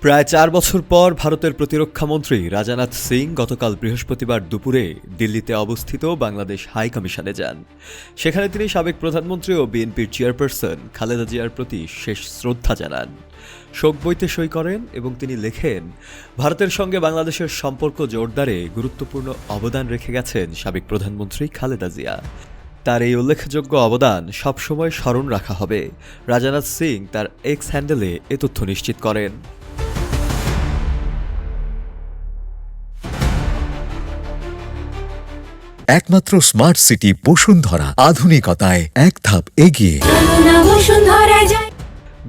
প্রায় ৪ বছর পর ভারতের প্রতিরক্ষামন্ত্রী রাজনাথ সিং গতকাল বৃহস্পতিবার দুপুরে দিল্লিতে অবস্থিত বাংলাদেশ হাই কমিশনে যান। সেখানে তিনি সাবেক প্রধানমন্ত্রী ও বিএনপির চেয়ারপারসন খালেদা জিয়ার প্রতি শেষ শ্রদ্ধা জানান। শোক বইতে সই করেন এবং তিনি লেখেন, ভারতের সঙ্গে বাংলাদেশের সম্পর্ক জোরদারে গুরুত্বপূর্ণ অবদান রেখে গেছেন সাবেক প্রধানমন্ত্রী খালেদা জিয়া। তার এই উল্লেখযোগ্য অবদান সবসময় স্মরণ রাখা হবে। রাজনাথ সিং তার এক্স হ্যান্ডেলে এ তথ্য নিশ্চিত করেন। একমাত্র স্মার্ট সিটি বসুন্ধরা, আধুনিকতায় এক ধাপ এগিয়ে।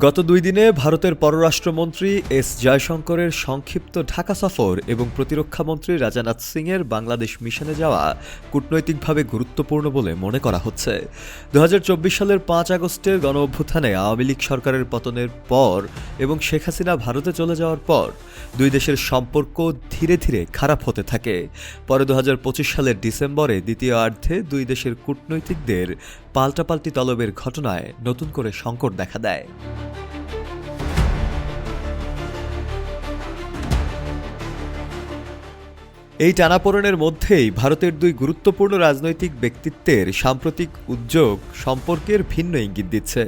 গত 2 দিনে ভারতের পররাষ্ট্রমন্ত্রী এস জয়শঙ্করের সংক্ষিপ্ত ঢাকা সফর এবং প্রতিরক্ষামন্ত্রী রাজনাথ সিংয়ের বাংলাদেশ মিশনে যাওয়া কূটনৈতিকভাবে গুরুত্বপূর্ণ বলে মনে করা হচ্ছে। 2024 সালের 5 আগস্টের গণঅভ্যুত্থানে আওয়ামী লীগ সরকারের পতনের পর এবং শেখ হাসিনা ভারতে চলে যাওয়ার পর দুই দেশের সম্পর্ক ধীরে ধীরে খারাপ হতে থাকে। পরে 2025 সালের ডিসেম্বরে দ্বিতীয়ার্ধে দুই দেশের কূটনৈতিকদের পাল্টাপাল্টি তলবের ঘটনায় নতুন করে সংকট দেখা দেয়। এই টানাপোড়েনের মধ্যেই ভারতের দুই গুরুত্বপূর্ণ রাজনৈতিক ব্যক্তিত্বের সাম্প্রতিক উদ্যোগ সম্পর্কের ভিন্ন ইঙ্গিত দিচ্ছে।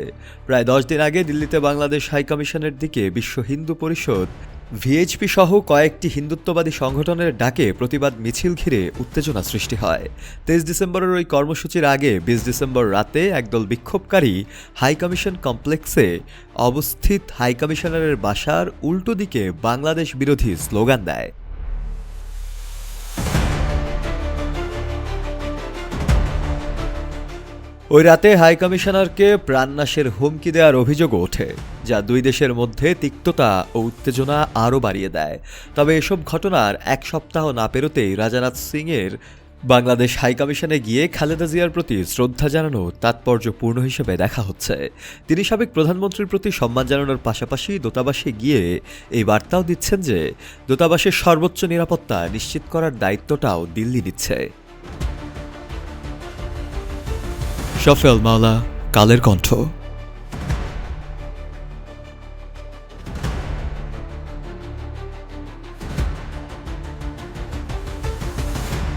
প্রায় 10 দিন আগে দিল্লিতে বাংলাদেশ হাইকমিশনের দিকে বিশ্ব হিন্দু পরিষদ ভিএইচপি সহ কয়েকটি হিন্দুত্ববাদী সংগঠনের ডাকে প্রতিবাদ মিছিল ঘিরে উত্তেজনা সৃষ্টি হয়। 23 ডিসেম্বরের ওই কর্মসূচির আগে 20 ডিসেম্বর রাতে একদল বিক্ষোভকারী হাইকমিশন কমপ্লেক্সে অবস্থিত হাইকমিশনারের বাসার উল্টো দিকে বাংলাদেশ বিরোধী স্লোগান দেয়। ওই রাতে হাইকমিশনারকে প্রাণনাশের হুমকি দেওয়ার অভিযোগ ওঠে, যা দুই দেশের মধ্যে তিক্ততা ও উত্তেজনা আরও বাড়িয়ে দেয়। তবে এসব ঘটনার এক সপ্তাহ না পেরোতেই রাজনাথ সিংয়ের বাংলাদেশ হাইকমিশনে গিয়ে খালেদা জিয়ার প্রতি শ্রদ্ধা জানানো তাৎপর্যপূর্ণ হিসেবে দেখা হচ্ছে। তিনি সাবেক প্রধানমন্ত্রীর প্রতি সম্মান জানানোর পাশাপাশি দূতাবাসে গিয়ে এই বার্তাও দিচ্ছেন যে দূতাবাসের সর্বোচ্চ নিরাপত্তা নিশ্চিত করার দায়িত্বটাও দিল্লি নিচ্ছে। শফেল মাওলা, কালের কণ্ঠ।